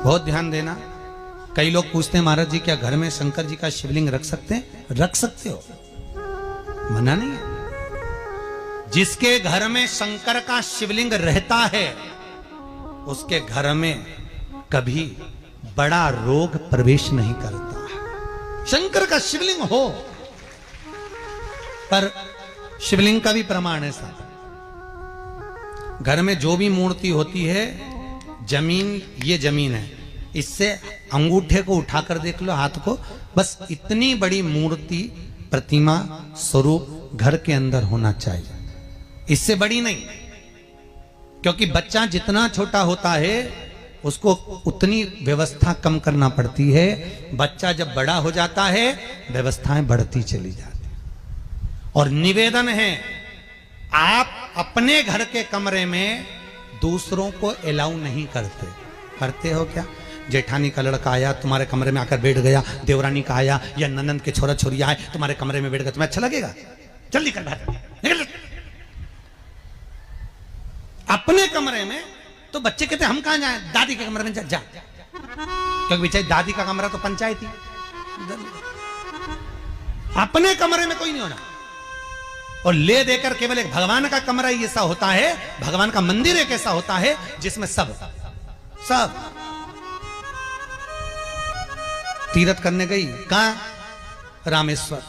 बहुत ध्यान देना। कई लोग पूछते हैं महाराज जी क्या घर में शंकर जी का शिवलिंग रख सकते हैं? रख सकते हो, मना नहीं है। जिसके घर में शंकर का शिवलिंग रहता है उसके घर में कभी बड़ा रोग प्रवेश नहीं करता। शंकर का शिवलिंग हो, पर शिवलिंग का भी प्रमाण है साहब। घर में जो भी मूर्ति होती है, जमीन ये जमीन है, इससे अंगूठे को उठाकर देख लो, हाथ को, बस इतनी बड़ी मूर्ति प्रतिमा स्वरूप घर के अंदर होना चाहिए, इससे बड़ी नहीं। क्योंकि बच्चा जितना छोटा होता है उसको उतनी व्यवस्था कम करना पड़ती है। बच्चा जब बड़ा हो जाता है व्यवस्थाएं बढ़ती चली जाती। और निवेदन है, आप अपने घर के कमरे में दूसरों को अलाउ नहीं करते। करते हो क्या? जेठानी का लड़का आया तुम्हारे कमरे में आकर बैठ गया, देवरानी का आया या ननंद के छोरा छोरी आए तुम्हारे कमरे में बैठ गए, तुम्हें अच्छा लगेगा? जल्दी कर निकल। अपने कमरे में तो बच्चे कहते हम कहां जाएं? दादी के कमरे में जा। क्योंकि बेचारी दादी का कमरा तो पंचायती। अपने कमरे में कोई नहीं होना। और ले देकर केवल एक भगवान का कमरा ही ऐसा होता है, भगवान का मंदिर एक ऐसा होता है जिसमें सब तीर्थ करने गई। कहां? रामेश्वर।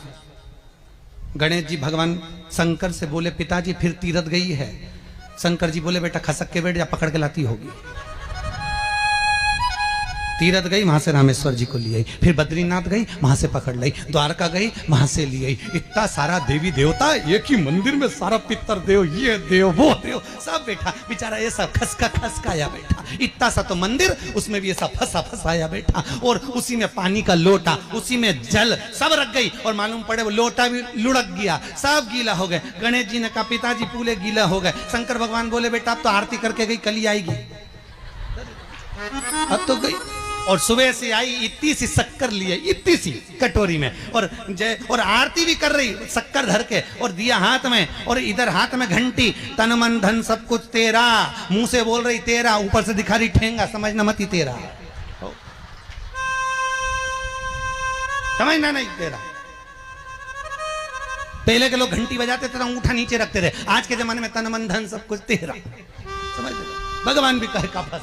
गणेश जी भगवान शंकर से बोले पिताजी फिर तीर्थ गई है। शंकर जी बोले बेटा खसक के बैठ जा, पकड़ के लाती होगी। तीरथ गई, वहां से रामेश्वर जी को ले आई, फिर बद्रीनाथ गई, वहां से पकड़ लाई, द्वारका गई, वहां से ले आई। इतना सारा देवी देवता एक ही मंदिर में, सारा पितर देव, ये देव वो देव सब बैठा। बेचारा ये सब खसकाया बैठा। इतना सा तो मंदिर, उसमें भी ऐसा फंसाया बैठा। और उसी में पानी का लोटा, उसी में जल सब रख गई। और मालूम पड़े वो लोटा भी लुढ़क गया, सब गीला हो गए। गणेश जी ने कहा पिताजी पूरे गीला हो गए। शंकर भगवान बोले बेटा अब तो आरती करके गई, कल ही आएगी। अब तो गई। और सुबह से आई, इतनी सी शक्कर लिए, इतनी सी कटोरी में, और आरती भी कर रही शक्कर धर के, और दिया हाथ में, और इधर हाथ में घंटी, तन मन धन सब कुछ तेरा, मुंह से बोल रही तेरा, ऊपर से दिखा रही ठेंगा, समझना मत ही तेरा, समझना नहीं तेरा। पहले के लोग घंटी बजाते थे, अंगूठा नीचे रखते थे। आज के जमाने में तन मन धन सब कुछ तेरा, समझ भगवान भी कहे का फंस।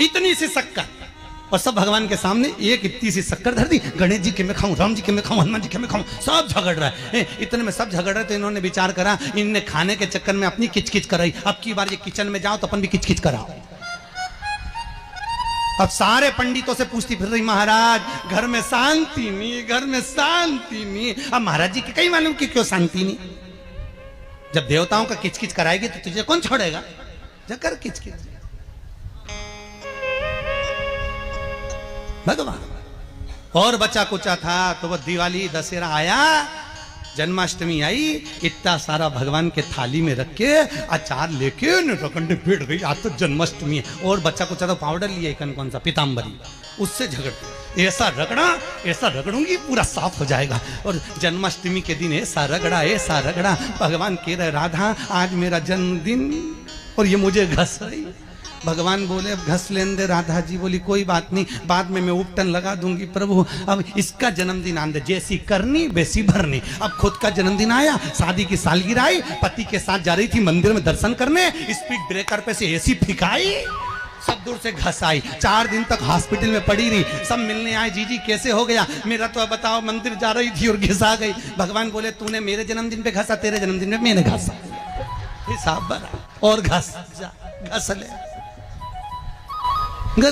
इतनी सी शक्कर, और सब भगवान के सामने एक इतनी सी शक्कर धर दी। गणेश जी के मैं खाऊं, राम जी के मैं खाऊं, हनुमान जी के मैं खाऊं, सब झगड़ रहा है। इतने में सब झगड़ रहे तो इन्होंने विचार करा, इनने खाने के चक्कर में अपनी किचकिच कराई। अब की बार ये किचन में जाओ तो अपन भी किचकिच कराओ। अब सारे पंडितों से पूछती फिर रही महाराज घर में शांति नहीं, घर में शांति नहीं। अब महाराज जी के कहीं मालूम कि क्यों शांति नहीं। जब देवताओं का किचकिच कराएगी तो तुझे कौन छोड़ेगा? जकर किचकिच भगवान। और बचा कुचा था तो वो दिवाली दशहरा आया, जन्माष्टमी आई, इतना सारा भगवान के थाली में रख के अचार लेके रखंडे बैठ गई। आज तो जन्माष्टमी है। और बच्चा कुचा तो पाउडर लिया कौन सा पीताम्बरी, उससे झगड़ते, ऐसा रगड़ूंगी पूरा साफ हो जाएगा। और जन्माष्टमी के दिन ऐसा रगड़ा भगवान कह रहे राधा आज मेरा जन्मदिन और ये मुझे घस रही। भगवान बोले अब घस लेने दे। राधा जी बोली कोई बात नहीं, बाद में मैं उपटन लगा दूंगी प्रभु, अब इसका जन्मदिन आने दे, जैसी करनी वैसी भरनी। अब खुद का जन्मदिन आया, शादी की सालगिरह आई, पति के साथ जा रही थी मंदिर में दर्शन करने, स्पीड ब्रेकर पे से ऐसी फिकाई, सब दूर से घस आई। 4 दिन तक हॉस्पिटल में पड़ी रही। सब मिलने आए, जीजी कैसे हो गया? मेरा तो बताओ मंदिर जा रही थी और घिसा गई। भगवान बोले तूने मेरे जन्मदिन पे घसा, तेरे जन्मदिन में मैंने घसा, हिसाब बना। और घस ले क्यों?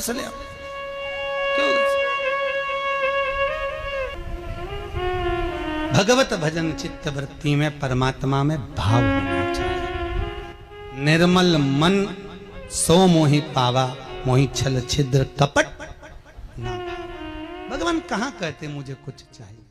भगवत भजन चित्त वृत्ति में परमात्मा में भाव होना चाहिए। निर्मल मन सो मोहि पावा, मोहि छल छिद्र कपट ना। भगवान कहां कहते मुझे कुछ चाहिए।